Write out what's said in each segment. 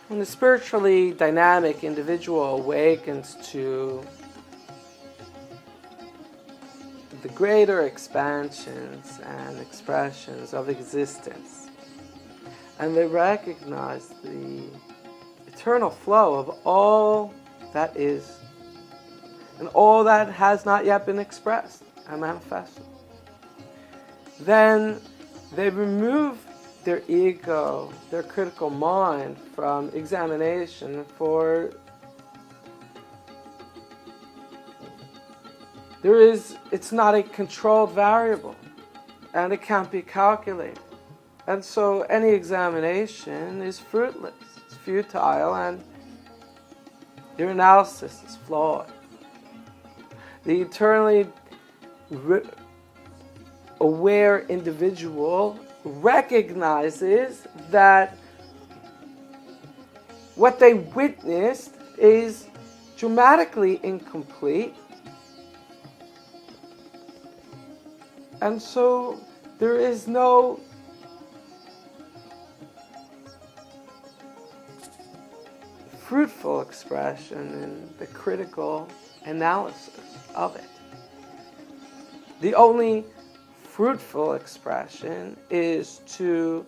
When the spiritually dynamic individual awakens to the greater expansions and expressions of existence, and they recognize the eternal flow of all that is and all that has not yet been expressed and manifested, then they remove their ego, their critical mind from examination, for it's not a controlled variable and it can't be calculated. And so any examination is fruitless, it's futile, and your analysis is flawed. The eternally aware individual recognizes that what they witnessed is dramatically incomplete, and so there is no fruitful expression in the critical analysis of it. The only fruitful expression is to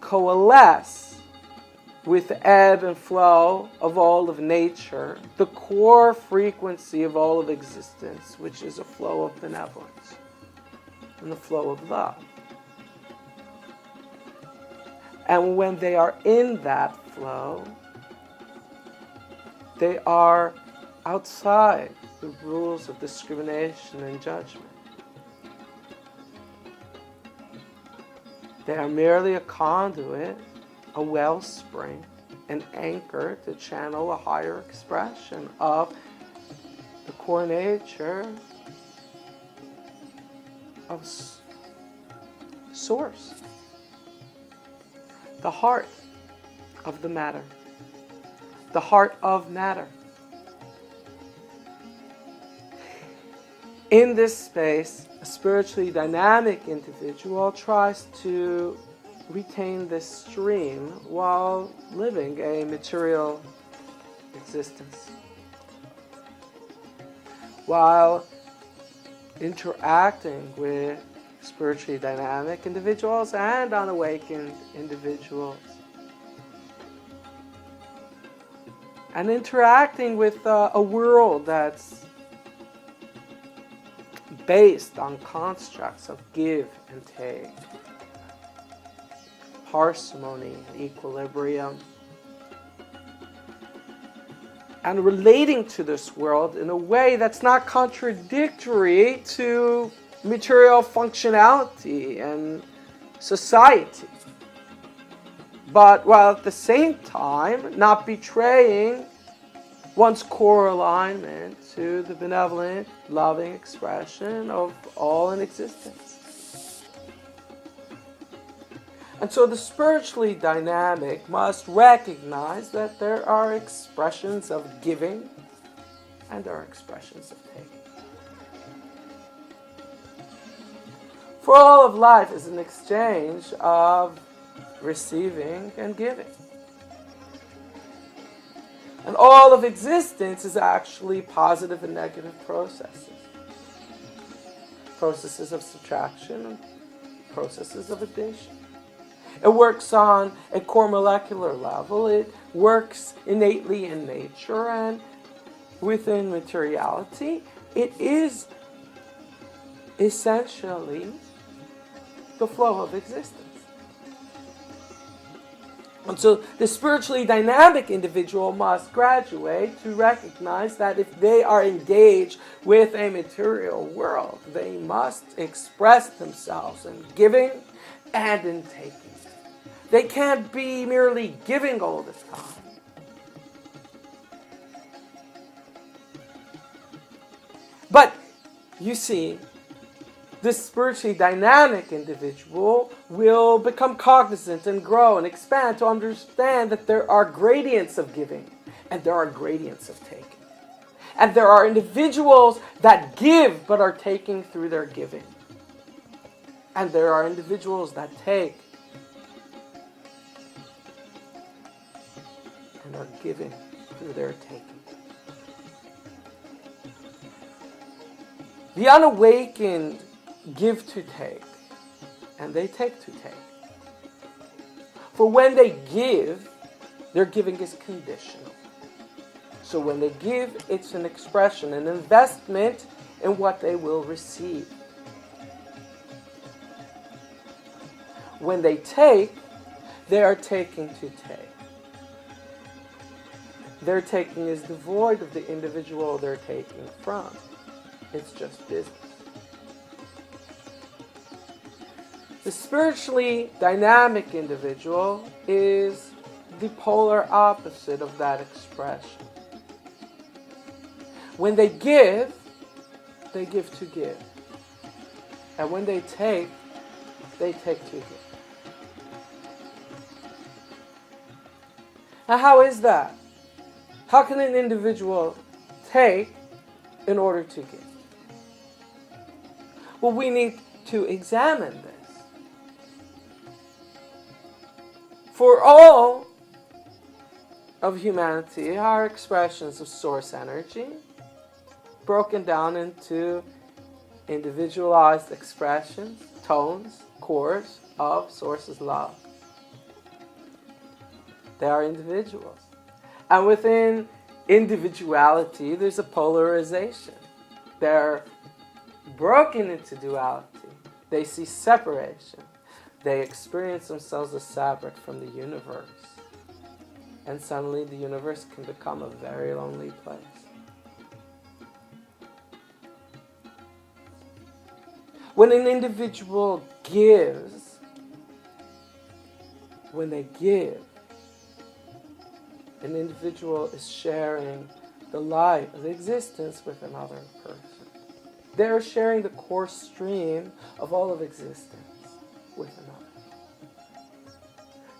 coalesce with the ebb and flow of all of nature, the core frequency of all of existence, which is a flow of benevolence and the flow of love. And when they are in that flow, they are outside the rules of discrimination and judgment. They are merely a conduit, a wellspring, an anchor to channel a higher expression of the core nature of Source, the heart of the matter, the heart of matter. In this space, a spiritually dynamic individual tries to retain this stream while living a material existence, while interacting with spiritually dynamic individuals and unawakened individuals, and interacting with a world that's based on constructs of give and take, parsimony, equilibrium, and relating to this world in a way that's not contradictory to material functionality and society, but while at the same time not betraying one's core alignment to the benevolent, loving expression of all in existence. And so the spiritually dynamic must recognize that there are expressions of giving and there are expressions of taking. For all of life is an exchange of receiving and giving. And all of existence is actually positive and negative processes. Processes of subtraction and processes of addition. It works on a core molecular level. It works innately in nature, and within materiality, it is essentially the flow of existence. And so the spiritually dynamic individual must graduate to recognize that if they are engaged with a material world, they must express themselves in giving and in taking. They can't be merely giving all the time. But, you see, this spiritually dynamic individual will become cognizant and grow and expand to understand that there are gradients of giving and there are gradients of taking. And there are individuals that give but are taking through their giving. And there are individuals that take and are giving through their taking. The unawakened give to take, and they take to take. For when they give, their giving is conditional. So when they give, it's an expression, an investment in what they will receive. When they take, they are taking to take. Their taking is devoid of the individual they're taking from. It's just business. The spiritually dynamic individual is the polar opposite of that expression. When they give to give. And when they take to give. Now, how is that? How can an individual take in order to give? Well, we need to examine this. For all of humanity are expressions of source energy, broken down into individualized expressions, tones, chords of source's love. They are individuals. And within individuality, there's a polarization. They're broken into duality. They see separation. They experience themselves as separate from the universe. And suddenly the universe can become a very lonely place. When an individual gives, when they give, an individual is sharing the light of existence with another person. They're sharing the core stream of all of existence with another.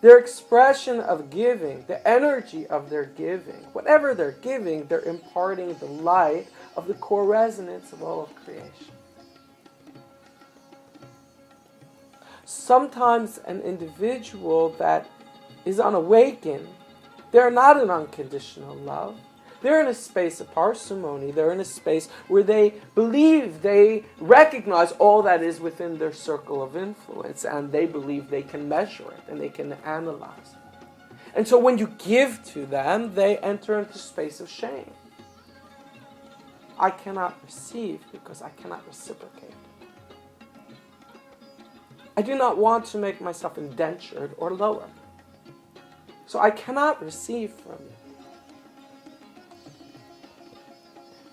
Their expression of giving, the energy of their giving, whatever they're giving, they're imparting the light of the core resonance of all of creation. Sometimes an individual that is unawakened, they're not in unconditional love. They're in a space of parsimony. They're in a space where they believe, they recognize all that is within their circle of influence, and they believe they can measure it and they can analyze it. And so when you give to them, they enter into a space of shame. I cannot receive because I cannot reciprocate. I do not want to make myself indentured or lower. So I cannot receive from you.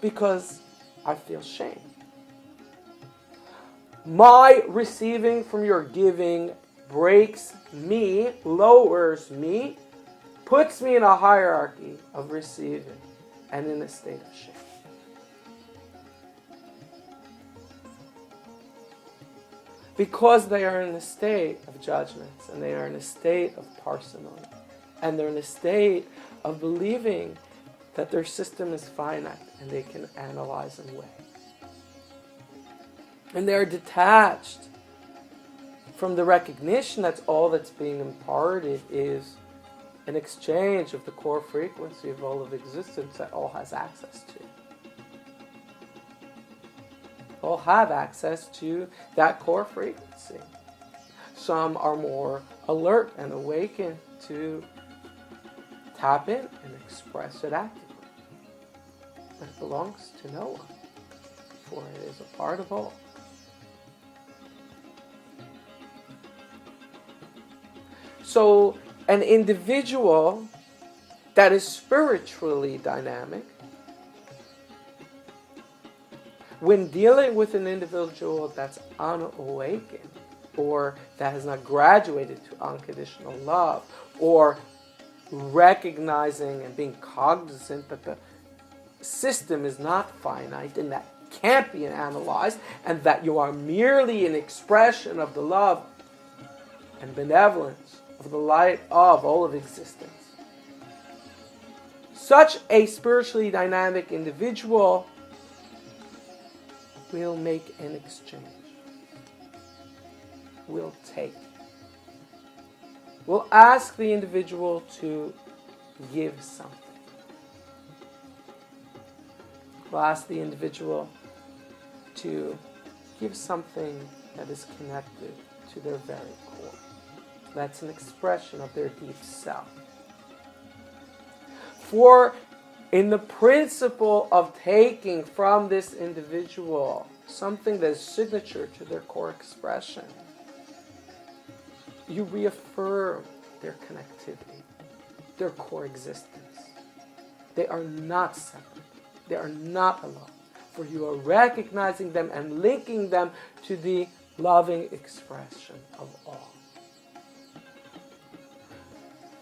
Because I feel shame. My receiving from your giving breaks me, lowers me, puts me in a hierarchy of receiving and in a state of shame. Because they are in a state of judgments and they are in a state of parsimony and they're in a state of believing that their system is finite and they can analyze and weigh. And they're detached from the recognition that all that's being imparted is an exchange of the core frequency of all of existence that all has access to. All have access to that core frequency. Some are more alert and awakened to tap in and express it actively. But it belongs to no one, for it is a part of all. So an individual that is spiritually dynamic, when dealing with an individual that's unawakened, or that has not graduated to unconditional love, or recognizing and being cognizant that the system is not finite and that can't be analyzed, and that you are merely an expression of the love and benevolence of the light of all of existence. such a spiritually dynamic individual will make an exchange. Will take. Will ask the individual to give something. Will ask the individual to give something that is connected to their very core. That's an expression of their deep self. For in the principle of taking from this individual something that is signature to their core expression, you reaffirm their connectivity, their core existence. They are not separate. They are not alone. For you are recognizing them and linking them to the loving expression of all.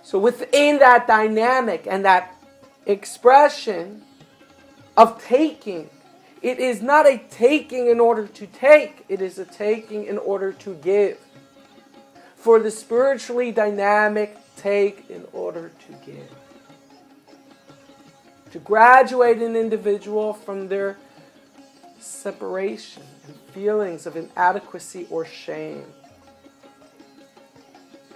So within that dynamic and that expression of taking, it is not a taking in order to take, it is a taking in order to give. For the spiritually dynamic, take in order to give. To graduate an individual from their separation and feelings of inadequacy or shame,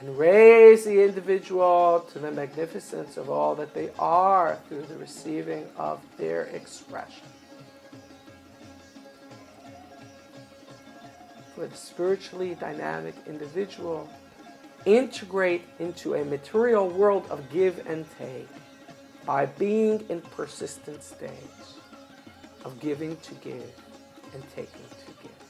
and raise the individual to the magnificence of all that they are through the receiving of their expression. For the spiritually dynamic individual, integrate into a material world of give and take by being in persistent states of giving to give and taking to give.